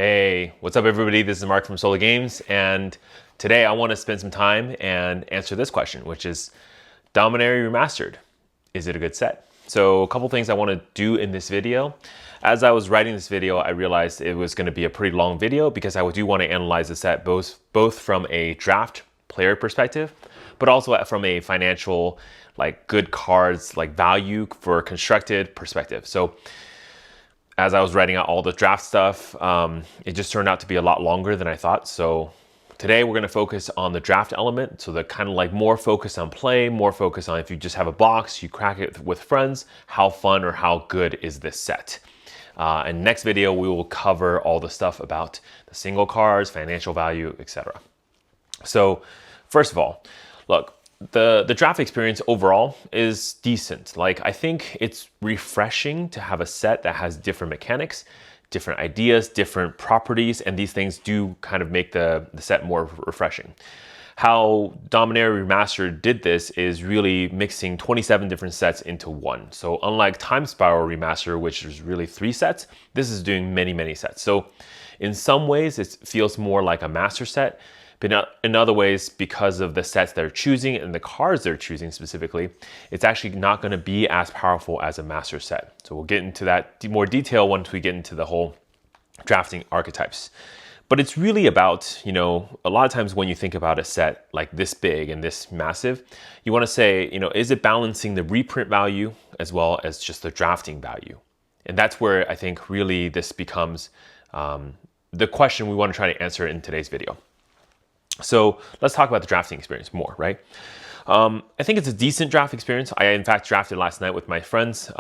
Hey, what's up everybody? This is Mark from Solo Games, and today I want to spend some time and answer this question, which is Dominaria Remastered. Is it a good set? So a couple things I want to do in this video. As I was writing this video, I realized it was going to be a pretty long video because I do want to analyze the set both from a draft player perspective, but also from a financial, like good cards, like value for constructed perspective. So as I was writing out all the draft stuff, it just turned out to be a lot longer than I thought. So today we're going to focus on the draft element. So the kind of like more focus on play, more focus on if you just have a box, you crack it with friends, how fun or how good is this set? And next video, we will cover all the stuff about the single cards, financial value, etc. So first of all, look, the draft experience overall is decent. Like, I think it's refreshing to have a set that has different mechanics, different ideas, different properties, and these things do kind of make the set more refreshing. How Dominaria Remastered did this is really mixing 27 different sets into one. So unlike Time Spiral Remaster, which is really 3 sets, this is doing many sets. So in some ways, it feels more like a master set. But in other ways, because of the sets they're choosing and the cards they're choosing specifically, it's actually not going to be as powerful as a master set. So we'll get into that more detail once we get into the whole drafting archetypes. But it's really about, you know, a lot of times when you think about a set like this big and this massive, you want to say, you know, is it balancing the reprint value as well as just the drafting value? And that's where I think really this becomes the question we want to try to answer in today's video. So let's talk about the drafting experience more, right? I think it's a decent draft experience. I, in fact, drafted last night with my friends.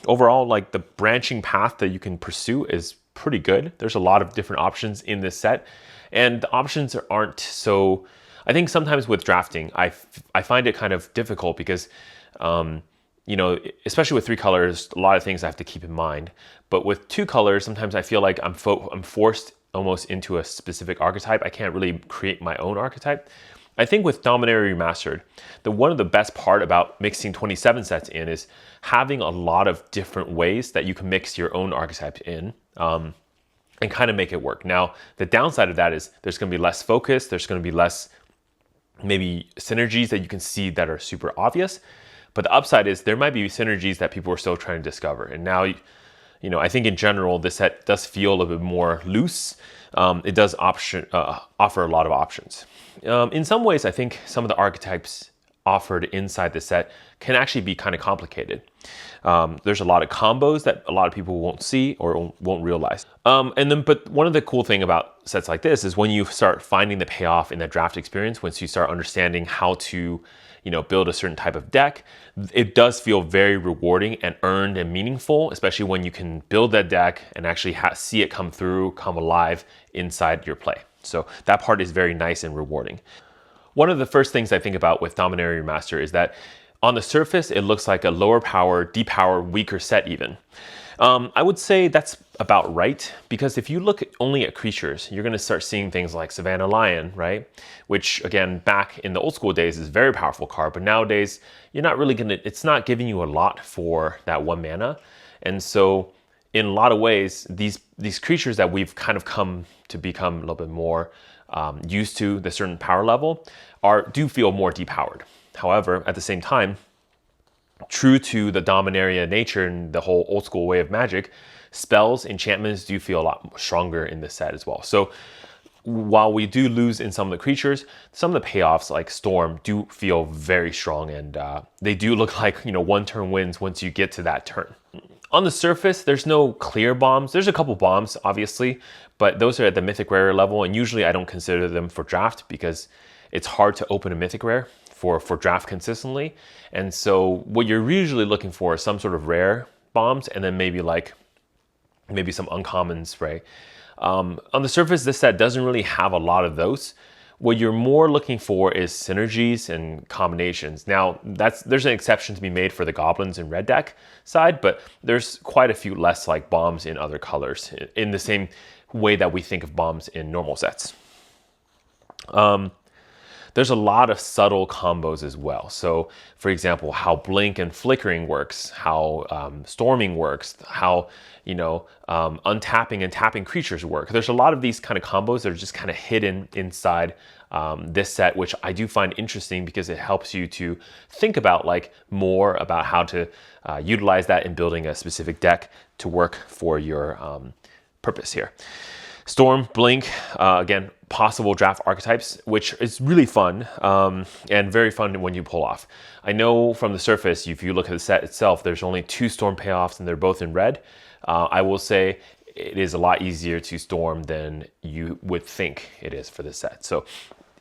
Overall, like the branching path that you can pursue is pretty good. There's a lot of different options in this set, and the options aren't so... I think sometimes with drafting, I find it kind of difficult because, you know, especially with 3 colors, a lot of things I have to keep in mind. But with 2 colors, sometimes I feel like I'm forced almost into a specific archetype. I can't really create my own archetype. I think with Dominaria Remastered, one of the best part about mixing 27 sets in is having a lot of different ways that you can mix your own archetype in and kind of make it work. Now, the downside of that is there's going to be less focus. There's going to be less maybe synergies that you can see that are super obvious. But the upside is there might be synergies that people are still trying to discover. And now, you know, I think in general, this set does feel a little bit more loose. It does offer a lot of options. In some ways, I think some of the archetypes offered inside the set can actually be kind of complicated. There's a lot of combos that a lot of people won't see or won't realize. But one of the cool thing about sets like this is when you start finding the payoff in the draft experience, once you start understanding how to, you know, build a certain type of deck, it does feel very rewarding and earned and meaningful, especially when you can build that deck and actually see it come through, come alive inside your play. So that part is very nice and rewarding. One of the first things I think about with Dominaria Remaster is that on the surface, it looks like a lower power, depowered, weaker set even. I would say that's about right, because if you look only at creatures, you're going to start seeing things like Savannah Lion, right? Which, again, back in the old school days is a very powerful card, but nowadays, you're not really going to, it's not giving you a lot for that 1 mana. And so, in a lot of ways, these creatures that we've kind of come to become a little bit more used to the certain power level do feel more depowered. However, at the same time, true to the Dominaria nature and the whole old school way of Magic, spells, enchantments do feel a lot stronger in this set as well. So while we do lose in some of the creatures, some of the payoffs like Storm do feel very strong, and they do look like, you know, 1-turn wins once you get to that turn. On the surface, there's no clear bombs. There's a couple bombs, obviously, but those are at the Mythic Rare level, and usually I don't consider them for draft because it's hard to open a Mythic Rare for draft consistently. And so what you're usually looking for is some sort of rare bombs, and then maybe some uncommon spray. On the surface, this set doesn't really have a lot of those. What you're more looking for is synergies and combinations. Now, there's an exception to be made for the goblins and red deck side, but there's quite a few less like bombs in other colors in the same way that we think of bombs in normal sets. there's a lot of subtle combos as well. So for example, how blink and flickering works, how storming works, how untapping and tapping creatures work. There's a lot of these kind of combos that are just kind of hidden inside this set, which I do find interesting because it helps you to think about more about how to utilize that in building a specific deck to work for your purpose here. Storm, Blink, again, possible draft archetypes, which is really fun and very fun when you pull off. I know from the surface, if you look at the set itself, there's only 2 Storm payoffs and they're both in red. I will say it is a lot easier to Storm than you would think it is for this set. So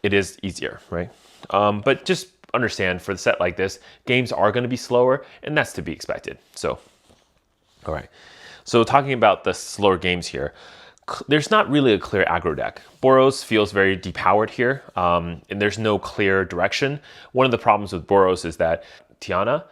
it is easier, right? But just understand for the set like this, games are going to be slower and that's to be expected. So, all right. So talking about the slower games here, there's not really a clear aggro deck. Boros feels very depowered here, and there's no clear direction. One of the problems with Boros is that Tiana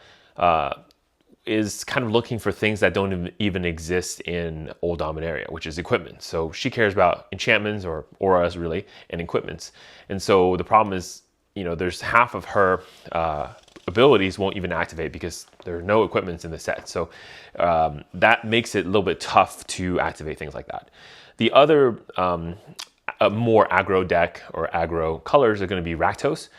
is kind of looking for things that don't even exist in old Dominaria, which is equipment. So she cares about enchantments or auras really, and equipments. And so the problem is, there's half of her abilities won't even activate because there are no equipments in the set. So that makes it a little bit tough to activate things like that. The other more aggro deck or aggro colors are going to be Rakdos.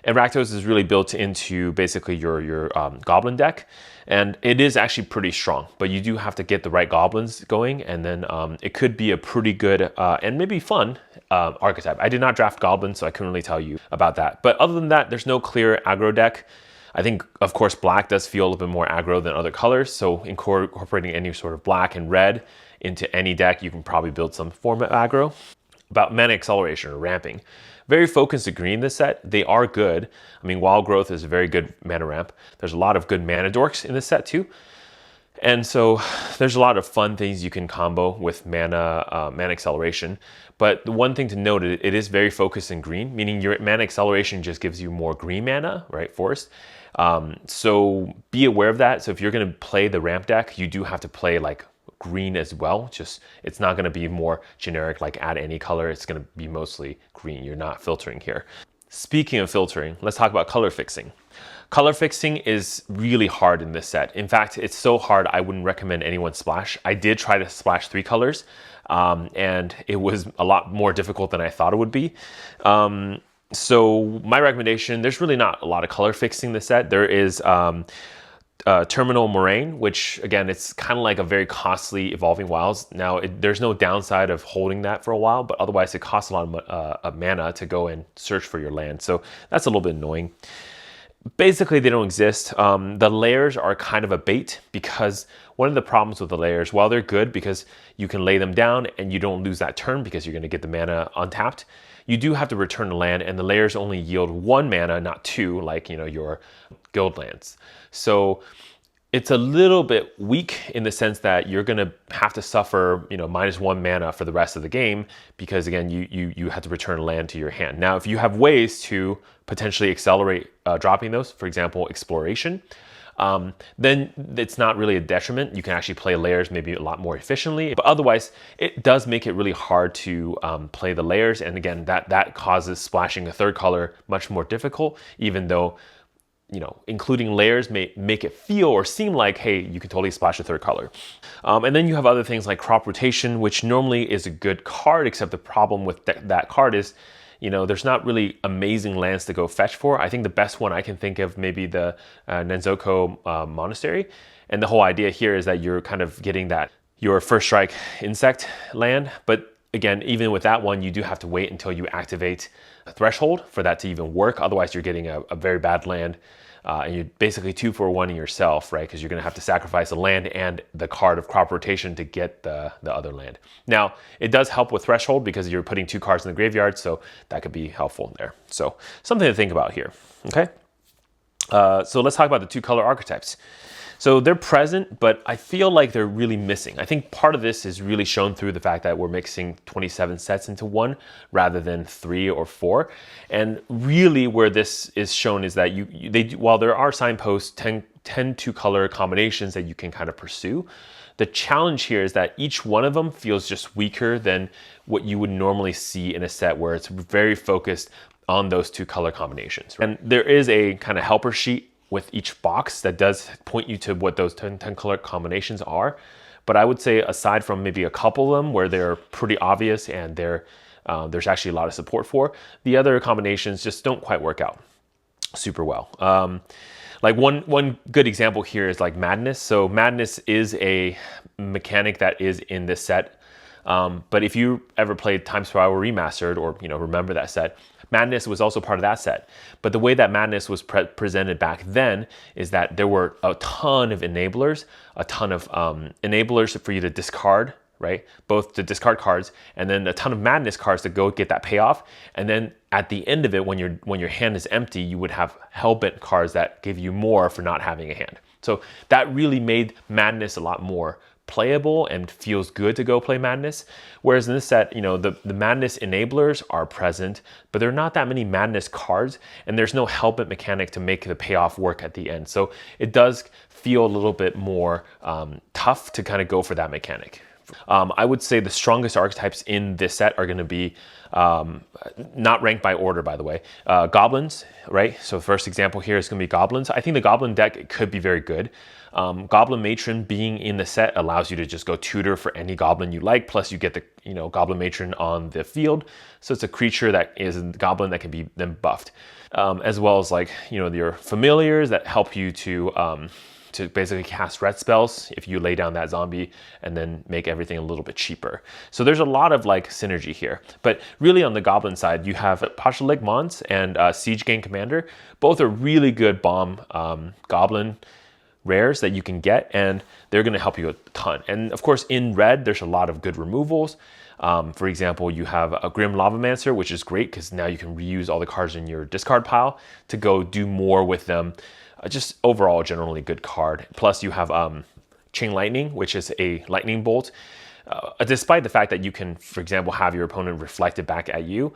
And Rakdos is really built into basically your goblin deck. And it is actually pretty strong, but you do have to get the right goblins going. And then it could be a pretty good and maybe fun archetype. I did not draft goblins, so I couldn't really tell you about that. But other than that, there's no clear aggro deck. I think, of course, black does feel a little bit more aggro than other colors. So incorporating any sort of black and red into any deck, you can probably build some form of aggro. About mana acceleration or ramping. Very focused to green this set. They are good. I mean, Wild Growth is a very good mana ramp. There's a lot of good mana dorks in this set too. And so there's a lot of fun things you can combo with mana acceleration. But the one thing to note, it is very focused in green, meaning your mana acceleration just gives you more green mana, right, forest. So be aware of that. So if you're going to play the ramp deck, you do have to play green as well. Just it's not going to be more generic, add any color. It's going to be mostly green. You're not filtering here. Speaking of filtering, let's talk about color fixing. Color fixing is really hard in this set. In fact, it's so hard I wouldn't recommend anyone splash. I did try to splash 3 colors and it was a lot more difficult than I thought it would be. So my recommendation, there's really not a lot of color fixing this set. There is Terminal Moraine, which again, it's kind of like a very costly Evolving Wilds. Now, there's no downside of holding that for a while, but otherwise it costs a lot of mana to go and search for your land. So that's a little bit annoying. Basically, they don't exist. The layers are kind of a bait because one of the problems with the layers, while they're good because you can lay them down and you don't lose that turn because you're going to get the mana untapped, you do have to return the land, and the layers only yield 1 mana, not 2, like your guild lands. So it's a little bit weak in the sense that you're going to have to suffer, -1 mana for the rest of the game because again, you have to return land to your hand. Now, if you have ways to potentially accelerate dropping those, for example, exploration, then it's not really a detriment. You can actually play layers maybe a lot more efficiently, but otherwise it does make it really hard to play the layers. And again, that causes splashing a 3rd color much more difficult, even though including layers may make it feel or seem like, hey, you can totally splash a 3rd color. And then you have other things like Crop Rotation, which normally is a good card, except the problem with that card is, there's not really amazing lands to go fetch for. I think the best one I can think of maybe the Nenzoko Monastery. And the whole idea here is that you're kind of getting your first strike insect land. But again, even with that one, you do have to wait until you activate a Threshold for that to even work. Otherwise, you're getting a very bad land. And you're basically 2 for 1 yourself, right? Because you're going to have to sacrifice a land and the card of Crop Rotation to get the other land. Now, it does help with Threshold because you're putting 2 cards in the graveyard, so that could be helpful there. So something to think about here, okay? So let's talk about the 2 color archetypes. So they're present, but I feel like they're really missing. I think part of this is really shown through the fact that we're mixing 27 sets into 1 rather than 3 or 4. And really where this is shown is that while there are signposts, 10 2-color combinations that you can kind of pursue, the challenge here is that each one of them feels just weaker than what you would normally see in a set where it's very focused on those two color combinations. And there is a kind of helper sheet with each box that does point you to what those 10 color combinations are. But I would say aside from maybe a couple of them where they're pretty obvious and there's actually a lot of support for, the other combinations just don't quite work out super well. Like one good example here is like Madness. So Madness is a mechanic that is in this set. But if you ever played Times Per Hour Remastered or remember that set, Madness was also part of that set. But the way that Madness was presented back then is that there were a ton of enablers, for you to discard, right? Both to discard cards and then a ton of Madness cards to go get that payoff. And then at the end of it, when your hand is empty, you would have Hellbent cards that give you more for not having a hand. So that really made Madness a lot more playable and feels good to go play Madness. Whereas in this set, the Madness enablers are present, but there are not that many Madness cards, and there's no Hellbent mechanic to make the payoff work at the end. So it does feel a little bit more tough to kind of go for that mechanic. I would say the strongest archetypes in this set are going to be, not ranked by order, by the way, Goblins, right? So the first example here is going to be Goblins. I think the Goblin deck could be very good. Goblin Matron being in the set allows you to just go tutor for any Goblin you like, plus you get the Goblin Matron on the field. So it's a creature that is a Goblin that can be then buffed. As well as like, your familiars that help you to basically cast red spells if you lay down that zombie and then make everything a little bit cheaper. So there's a lot of like synergy here. But really on the Goblin side, you have Pashalik Mons and Siege Gang Commander. Both are really good bomb Goblin rares that you can get, and they're going to help you a ton. And of course in red, there's a lot of good removals. For example, you have a Grim Lavamancer, which is great because now you can reuse all the cards in your discard pile to go do more with them. Just overall, generally good card. Plus you have Chain Lightning, which is a lightning bolt. Despite the fact that you can, for example, have your opponent reflect it back at you,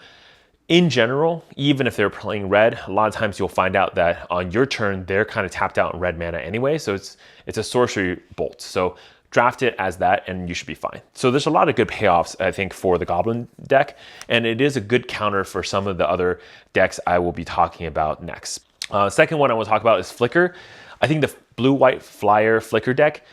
in general, even if they're playing red, a lot of times you'll find out that on your turn, they're kind of tapped out in red mana anyway. So it's a sorcery bolt. So draft it as that and you should be fine. So there's a lot of good payoffs, I think, for the Goblin deck. And it is a good counter for some of the other decks I will be talking about next. Second one I want to talk about is Flicker. I think the blue-white flyer Flicker deck,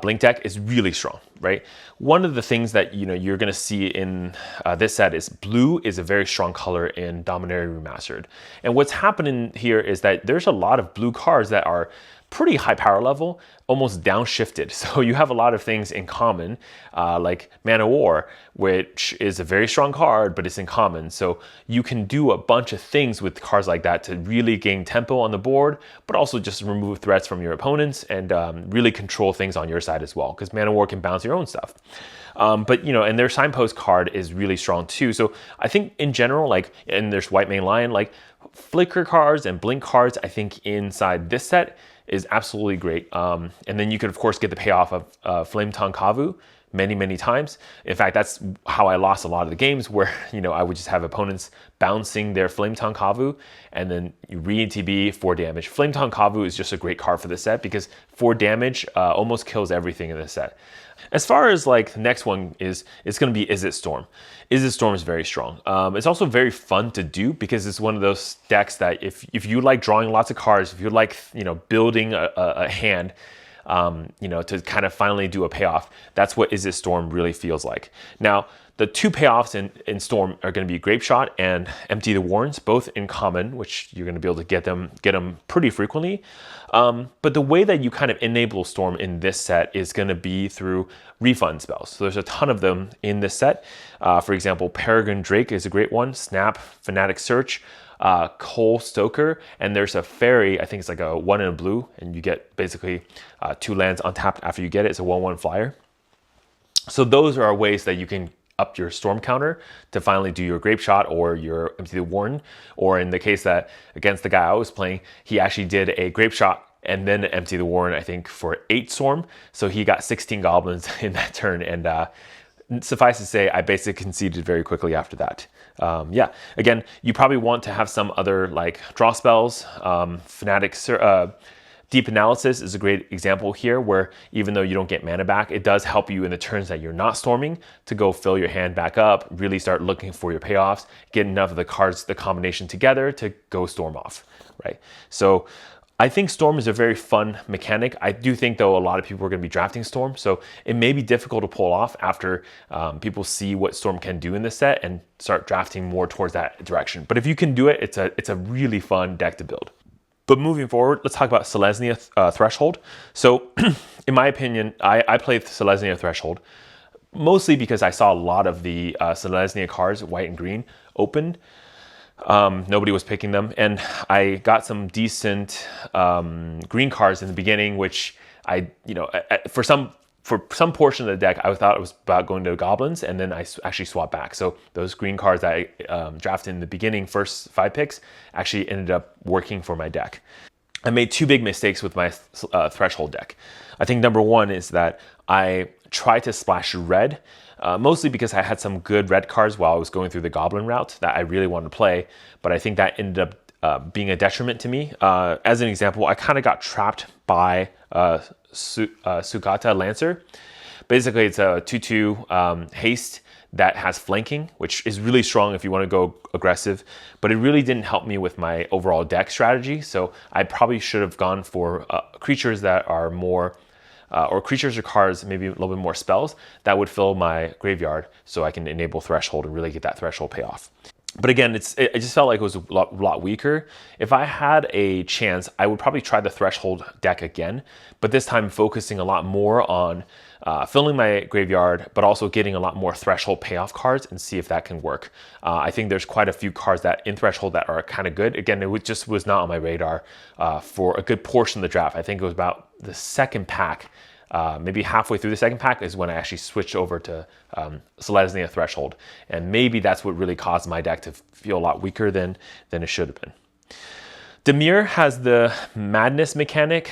Blink deck, is really strong, right? One of the things that you're going to see in this set is blue is a very strong color in Dominaria Remastered. And what's happening here is that there's a lot of blue cards that are pretty high power level, almost downshifted. So you have a lot of things in common, like Man of War, which is a very strong card, but it's in common. So you can do a bunch of things with cards like that to really gain tempo on the board, but also just remove threats from your opponents and really control things on your side as well, because Man of War can bounce your own stuff. And their Signpost card is really strong too. So I think in general, and there's White Mane Lion, Flicker cards and Blink cards, I think inside this set is absolutely great. And then you could, of course, get the payoff of Flame Tongue Kavu many times. In fact, that's how I lost a lot of the games where, I would just have opponents bouncing their Flame Tongue Kavu and then you re-ETB 4 damage. Flame Tongue Kavu is just a great card for the set because 4 damage almost kills everything in the set. As far as the next one is, it's going to be Izzet Storm. Izzet Storm is very strong. It's also very fun to do because it's one of those decks that if you like drawing lots of cards, if you like building a hand, to kind of finally do a payoff, that's what Izzet Storm really feels like. Now, the two payoffs in Storm are going to be Grape Shot and Empty the Warrens, both in common, which you're going to be able to get them pretty frequently. But the way that you kind of enable Storm in this set is going to be through refund spells. So there's a ton of them in this set. For example, Peregrine Drake is a great one. Snap, Fanatic Search, Cole Stoker, and there's a fairy, I think it's like a 1 in a blue, and you get basically 2 lands untapped after you get it. It's a 1/1 flyer. So those are ways that you can up your Storm counter to finally do your Grape Shot or your Empty the Warren. Or in the case that against the guy I was playing, he actually did a Grape Shot and then Empty the Warren, I think, for 8 Storm. So he got 16 goblins in that turn. And suffice to say, I basically conceded very quickly after that. Again, you probably want to have some other draw spells, Deep Analysis is a great example here where even though you don't get mana back, it does help you in the turns that you're not storming to go fill your hand back up, really start looking for your payoffs, get enough of the cards, the combination together to go storm off, right? So I think Storm is a very fun mechanic. I do think, though, a lot of people are going to be drafting Storm, so it may be difficult to pull off after people see what Storm can do in this set and start drafting more towards that direction. But if you can do it, it's a really fun deck to build. But moving forward, let's talk about Selesnya Threshold. So in my opinion, I played Selesnya Threshold mostly because I saw a lot of the Selesnya cards, white and green, opened. Nobody was picking them, and I got some decent green cards in the beginning, which for some portion of the deck, I thought it was about going to goblins, and then I actually swapped back. So those green cards that I drafted in the beginning, first 5 picks, actually ended up working for my deck. I made 2 big mistakes with my Threshold deck. I think number 1 is that I tried to splash red, mostly because I had some good red cards while I was going through the goblin route that I really wanted to play, but I think that ended up being a detriment to me. As an example, I kind of got trapped by Sugata Lancer. Basically, it's a 2/2 haste that has flanking, which is really strong if you want to go aggressive, but it really didn't help me with my overall deck strategy. So I probably should have gone for creatures that are more or creatures or cards, maybe a little bit more spells that would fill my graveyard so I can enable Threshold and really get that Threshold payoff. But again, it just felt like it was a lot weaker. If I had a chance, I would probably try the Threshold deck again, but this time focusing a lot more on filling my graveyard, but also getting a lot more Threshold payoff cards and see if that can work. I think there's quite a few cards that in Threshold that are kind of good. Again, it just was not on my radar for a good portion of the draft. I think it was about the second pack. Maybe halfway through the second pack is when I actually switched over to Selesnya Threshold. And maybe that's what really caused my deck to feel a lot weaker than it should have been. Dimir has the Madness mechanic.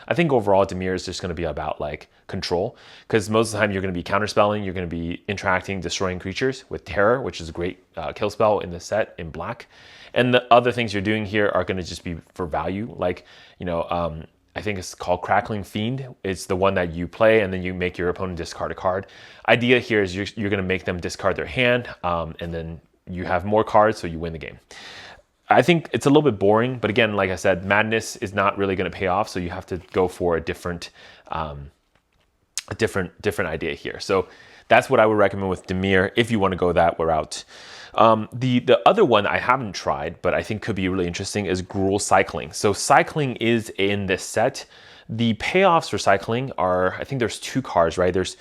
I think overall Dimir is just going to be about like control, because most of the time you're going to be counterspelling, you're going to be interacting, destroying creatures with Terror, which is a great kill spell in the set in black. And the other things you're doing here are going to just be for value, like, I think it's called Crackling Fiend. It's the one that you play and then you make your opponent discard a card. Idea here is you're going to make them discard their hand, and then you have more cards, so you win the game. I think it's a little bit boring, but again, like I said, Madness is not really going to pay off, so you have to go for a different idea here. So that's what I would recommend with Dimir if you want to go that route. The other one I haven't tried, but I think could be really interesting, is Gruul Cycling. So Cycling is in this set. The payoffs for Cycling are, I think there's 2 cards, right? There's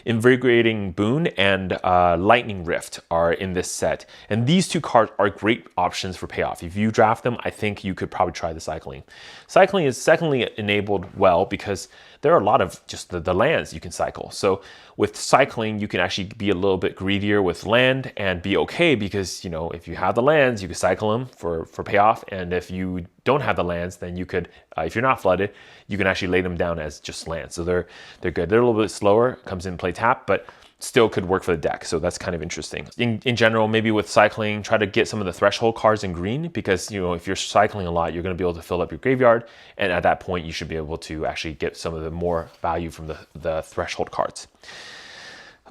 Invigorating Boon and Lightning Rift are in this set. And these 2 cards are great options for payoff. If you draft them, I think you could probably try the Cycling. Cycling is secondly enabled well because there are a lot of just the lands you can cycle. So with Cycling, you can actually be a little bit greedier with land and be okay because, if you have the lands, you can cycle them for payoff. And if you don't have the lands, then you could, if you're not flooded, you can actually lay them down as just lands. So they're good. They're a little bit slower, comes in play tap, but still could work for the deck. So that's kind of interesting. In general, maybe with Cycling, try to get some of the Threshold cards in green because, if you're cycling a lot, you're going to be able to fill up your graveyard. And at that point, you should be able to actually get some of the more value from the Threshold cards.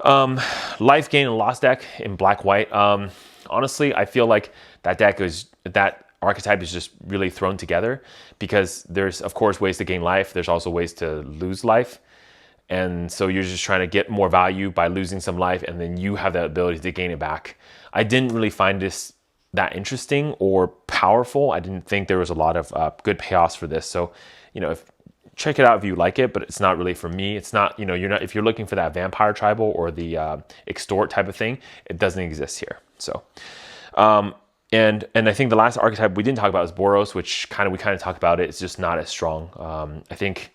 Life Gain and Lost deck in black-white. Honestly, I feel like that archetype is just really thrown together because there's, of course, ways to gain life. There's also ways to lose life. And so you're just trying to get more value by losing some life, and then you have the ability to gain it back. I didn't really find this that interesting or powerful. I didn't think there was a lot of good payoffs for this. So, check it out if you like it, but it's not really for me. It's not, if you're looking for that vampire tribal or the extort type of thing, it doesn't exist here. So, and I think the last archetype we didn't talk about is Boros, which we kind of talked about it. It's just not as strong. I think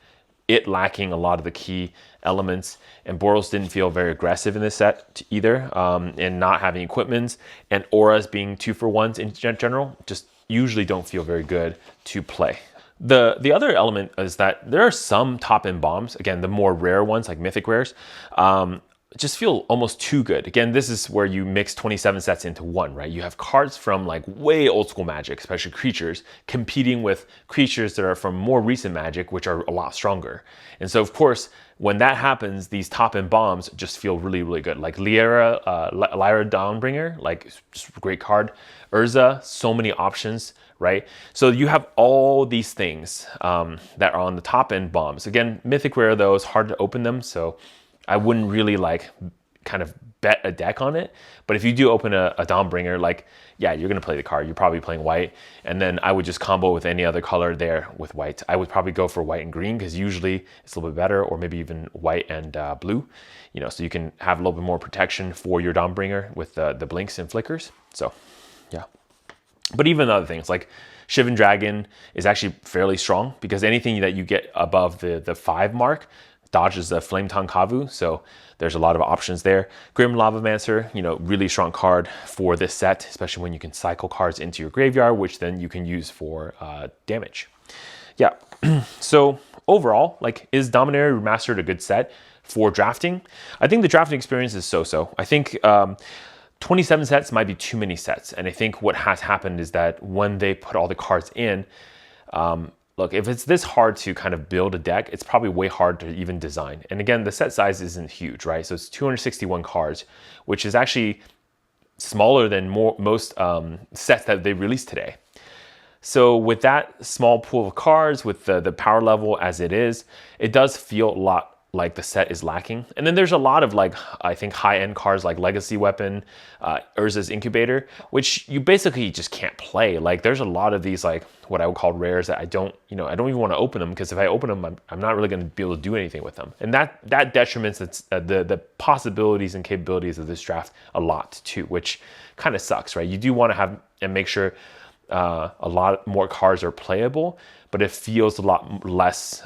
it lacking a lot of the key elements, and Boros didn't feel very aggressive in this set either, and not having equipments and auras being 2-for-1s in general just usually don't feel very good to play. The other element is that there are some top-end bombs, again, the more rare ones like mythic rares, just feel almost too good. Again, this is where you mix 27 sets into one, right? You have cards from like way old school Magic, especially creatures, competing with creatures that are from more recent Magic, which are a lot stronger. And so, of course, when that happens, these top-end bombs just feel really, really good. Like Lyra Dawnbringer, like just a great card. Urza, so many options, right? So you have all these things that are on the top-end bombs. Again, Mythic Rare, though, it's hard to open them, so I wouldn't really like kind of bet a deck on it. But if you do open a Dawnbringer, like, yeah, you're going to play the card. You're probably playing white. And then I would just combo with any other color there with white. I would probably go for white and green because usually it's a little bit better, or maybe even white and blue, you know, so you can have a little bit more protection for your Dawnbringer with the blinks and flickers. So, yeah. But even other things like Shivan Dragon is actually fairly strong because anything that you get above the 5 mark dodges the Flame Tongue Kavu, so there's a lot of options there. Grim Lavamancer, you know, really strong card for this set, especially when you can cycle cards into your graveyard, which then you can use for damage. Yeah, so overall, like, is Dominaria Remastered a good set for drafting? I think the drafting experience is so-so. I think 27 sets might be too many sets, and I think what has happened is that when they put all the cards in, look, if it's this hard to kind of build a deck, it's probably way hard to even design. And again, the set size isn't huge, right? So it's 261 cards, which is actually smaller than most sets that they released today. So with that small pool of cards, with the power level as it is, it does feel a lot like the set is lacking. And then there's a lot of, like, I think high-end cards like Legacy Weapon, Urza's Incubator, which you basically just can't play. Like, there's a lot of these, like, what I would call rares that I don't even want to open them, because if I open them, I'm not really going to be able to do anything with them. And that detriments the possibilities and capabilities of this draft a lot too, which kind of sucks, right? You do want to have and make sure a lot more cards are playable, but it feels a lot less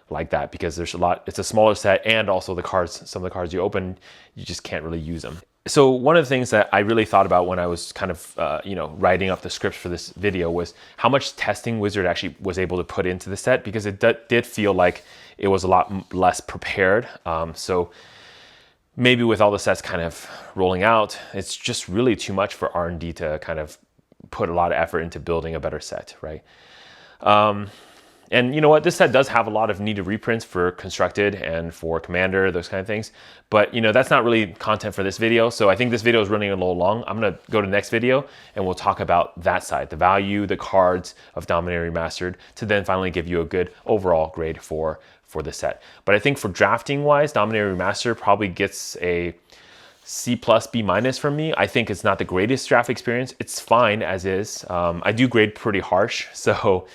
like that because there's it's a smaller set, and also some of the cards you open, you just can't really use them. So one of the things that I really thought about when I was kind of writing up the scripts for this video was how much testing Wizard actually was able to put into the set, because it did feel like it was a lot less prepared. So maybe with all the sets kind of rolling out, it's just really too much for R&D to kind of put a lot of effort into building a better set, right? And you know what? This set does have a lot of needed reprints for Constructed and for Commander, those kind of things. But, you know, that's not really content for this video. So I think this video is running a little long. I'm going to go to the next video and we'll talk about that side, the value, the cards of Dominaria Remastered, to then finally give you a good overall grade for the set. But I think for drafting wise, Dominaria Remastered probably gets a C+, B- from me. I think it's not the greatest draft experience. It's fine as is. I do grade pretty harsh, so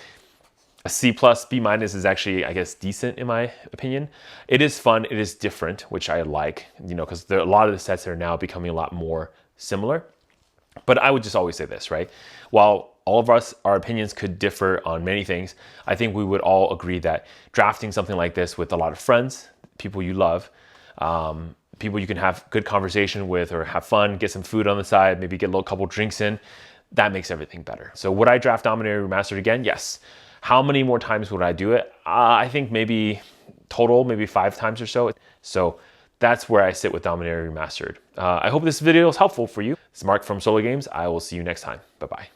a C+, B- is actually, I guess, decent in my opinion. It is fun, it is different, which I like, you know, because a lot of the sets are now becoming a lot more similar. But I would just always say this, right? While all of our opinions could differ on many things, I think we would all agree that drafting something like this with a lot of friends, people you love, people you can have good conversation with or have fun, get some food on the side, maybe get a little couple drinks in, that makes everything better. So would I draft Dominaria Remastered again? Yes. How many more times would I do it? I think maybe total, maybe 5 times or so. So that's where I sit with Dominaria Remastered. I hope this video is helpful for you. This is Mark from Solo Games. I will see you next time. Bye-bye.